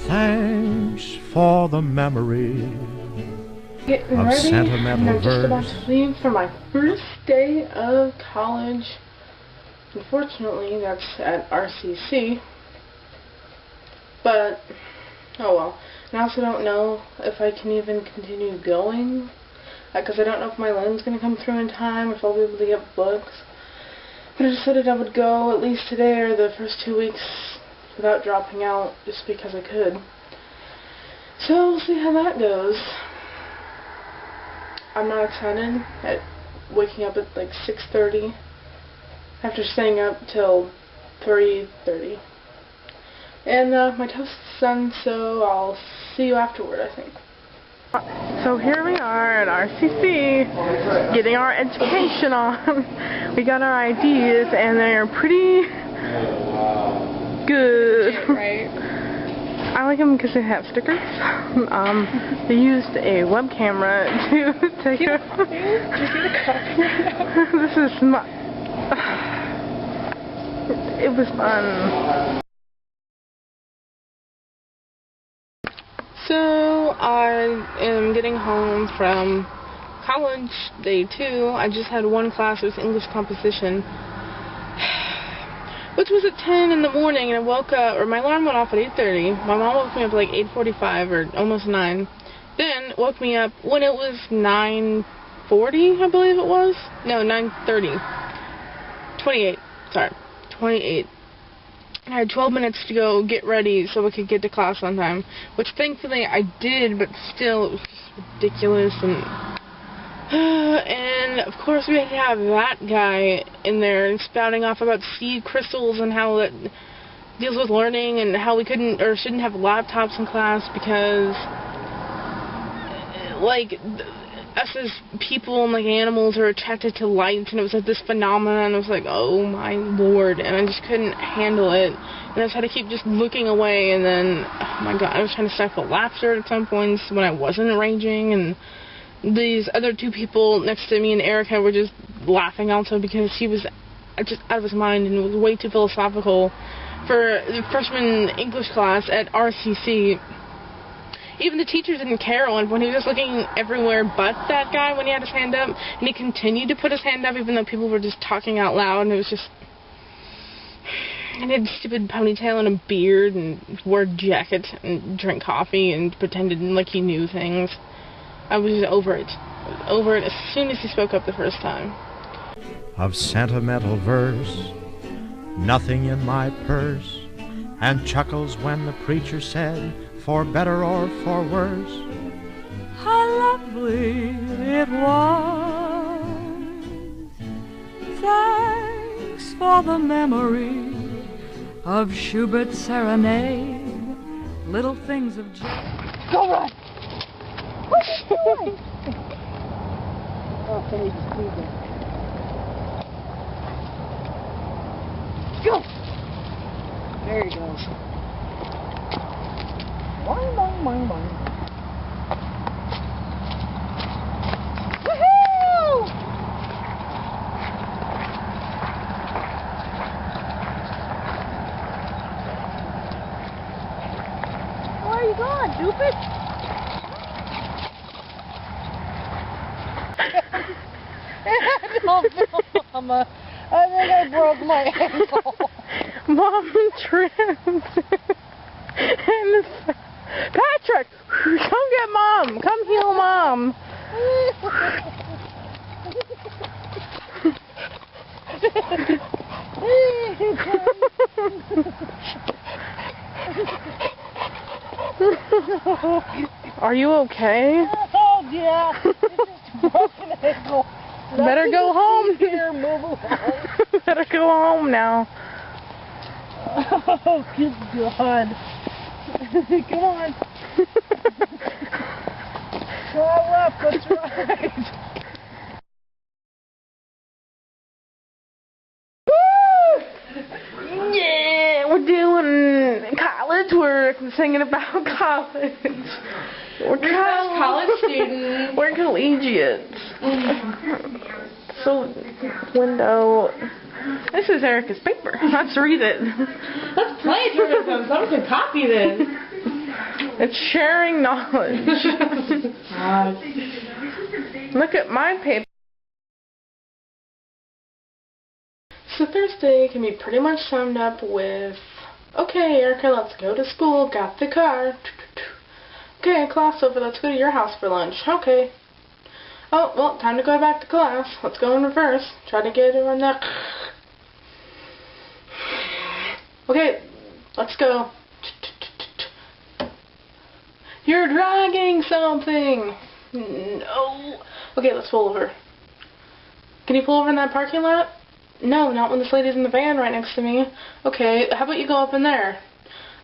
Thanks for the memory Getting of ready, sentimental and I'm just about verse. to leave for my first day of college. Unfortunately, that's at RCC. But, oh well. And I also don't know if I can even continue going, because I don't know if my loan's going to come through in time, if I'll be able to get books. But I decided I would go at least today or the first 2 weeks without dropping out, just because I could. So we'll see how that goes. I'm not excited at waking up at like 6:30 after staying up till 3:30. And my toast is done, so I'll see you afterward, I think. So here we are at RCC, getting our education on. We got our IDs, and they are pretty good. Right. I like them because they have stickers. They used a web camera to take a... This is my... It was fun. So, I am getting home from college, day 2. I just had one class, it was English composition, which was at 10 in the morning, and I woke up, or my alarm went off at 8:30. My mom woke me up at like 8:45, or almost 9. Then woke me up when it was 9:40, I believe it was. No, 9:30. 28, sorry, 28. I had 12 minutes to go get ready so we could get to class on time, which thankfully I did, but still it was just ridiculous. And of course we had to have that guy in there and spouting off about seed crystals and how that deals with learning, and how we couldn't or shouldn't have laptops in class because, like, us as people and like animals are attracted to light, and it was like this phenomenon. I was like, oh my lord, and I just couldn't handle it, and I just had to keep just looking away. And then, oh my god, I was trying to stifle laughter at some points when I wasn't raging, and these other 2 people next to me and Erica were just laughing also because he was just out of his mind and was way too philosophical for the freshman English class at RCC. Even the teachers didn't care when he was just looking everywhere but that guy when he had his hand up, and he continued to put his hand up even though people were just talking out loud, and it was just... And he had a stupid ponytail and a beard and wore a jacket and drank coffee and pretended like he knew things. I was just over it. I was over it as soon as he spoke up the first time. Of sentimental verse, nothing in my purse, and chuckles when the preacher said, for better or for worse. How lovely it was. Thanks for the memory of Schubert's serenade, little things of joy. Go run! What are you doing? Okay, just leave it. Go! There you go. Boing, boing, boing, boing. Woohoo! Where are you going, stupid? Mama, I think I broke my ankle. Mom tripped. And Patrick, come get Mom. Come heal Mom. Are you okay? Oh, yeah. It's just broken ankle. Better go home. Here, move along. Better go home now. Oh, good God. Come on. Go left, that's right. Yeah, we're doing college work and singing about college. We're college students. We're collegiates. So, window. This is Erica's paper. Let's read it. That's plagiarism. Someone can copy this. It's sharing knowledge. Look at my paper. So Thursday can be pretty much summed up with, okay, Erica, let's go to school, got the car. Okay, class over, let's go to your house for lunch. Okay. Oh, well, time to go back to class. Let's go in reverse. Try to get it on that. Okay, let's go. You're dragging something. No. Okay, let's pull over. Can you pull over in that parking lot? No, not when this lady's in the van right next to me. Okay, how about you go up in there?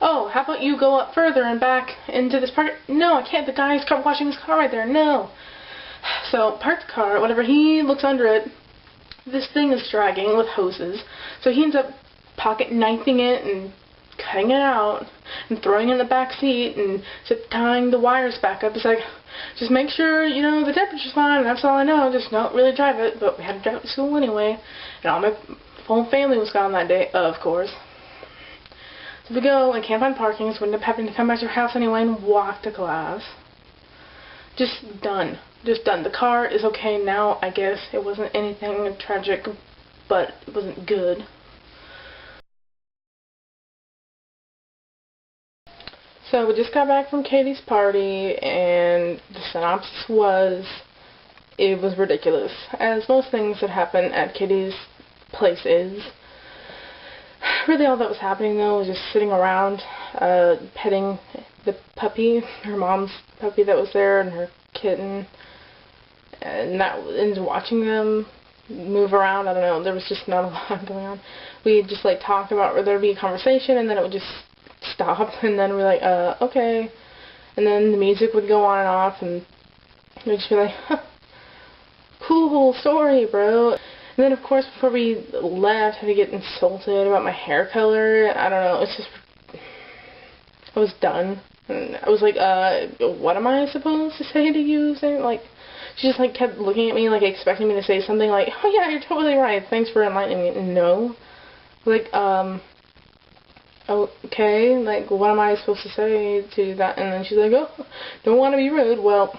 Oh, how about you go up further and back into this park? No, I can't. The guy's washing his car right there. No. So, park the car, whatever. He looks under it. This thing is dragging with hoses. So he ends up pocket knifing it and cutting it out and throwing it in the back seat and tying the wires back up. It's like, just make sure, you know, the temperature's fine. That's all I know. Just don't really drive it. But we had to drive it to school anyway. And all my whole family was gone that day, of course. So we go and can't find parking, so we end up having to come back to our house anyway and walk to class. Just done. Just done. The car is okay now, I guess. It wasn't anything tragic, but it wasn't good. So we just got back from Katie's party, and the synopsis was, it was ridiculous. As most things that happen at Katie's place is. Really all that was happening though was just sitting around, petting the puppy, her mom's puppy that was there, and her kitten, and watching them move around. I don't know, there was just not a lot going on. We just like talked about where there'd be a conversation, and then it would just stop, and then we're like, okay, and then the music would go on and off, and we'd just be like, huh, cool story, bro. And then, of course, before we left, I had to get insulted about my hair color. I don't know, it's just, I was done. And I was like, what am I supposed to say to you? Like, she just, like, kept looking at me, like, expecting me to say something like, oh, yeah, you're totally right, thanks for enlightening me. No. Like, okay, like, what am I supposed to say to that? And then she's like, oh, don't want to be rude. Well,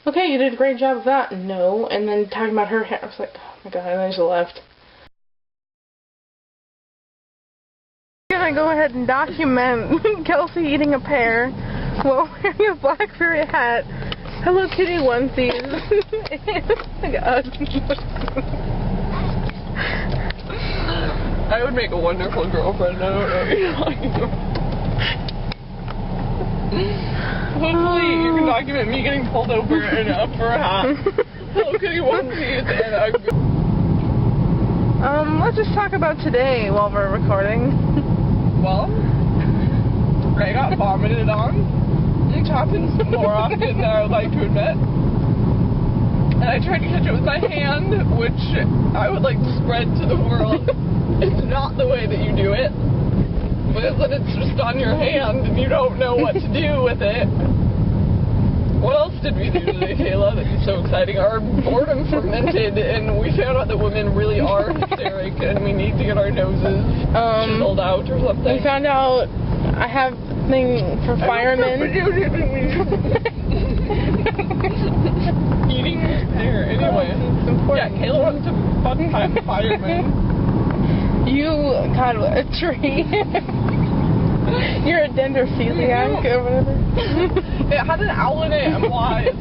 okay, you did a great job of that. No. And then talking about her hair, I was like, oh my god, and then she left. I'm gonna go ahead and document Kelsey eating a pear while wearing a Blackberry hat, Hello Kitty onesies, and I would make a wonderful girlfriend. I don't know what you're talking about. Hopefully you can document me getting pulled over and up for a hat. Hello Kitty onesies and let's just talk about today while we're recording. Well, I got vomited on, which happens more often than I would like to admit. And I tried to catch it with my hand, which I would like to spread to the world. It's not the way that you do it. Because then it's just on your hand and you don't know what to do with it. What else did we do today, Kayla, that is so exciting? Our boredom fermented and we found out that women really are hysteric and we need to get our noses chiseled out or something. We found out I have a thing for firemen. Eating pear. Anyway. It's important. Yeah, Kayla wants to fuck firemen. You got a tree. You're a dendrophiliac or whatever. It had an owl in it. I'm wise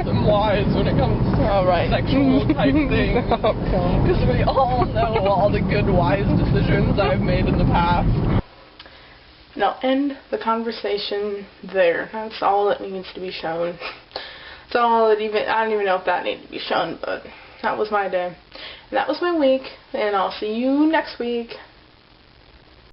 when it comes to sexual type things. Because we all know all the good wise decisions I've made in the past. Now end the conversation there. That's all that needs to be shown. That's all that I don't even know if that needed to be shown, but that was my day. And that was my week, and I'll see you next week.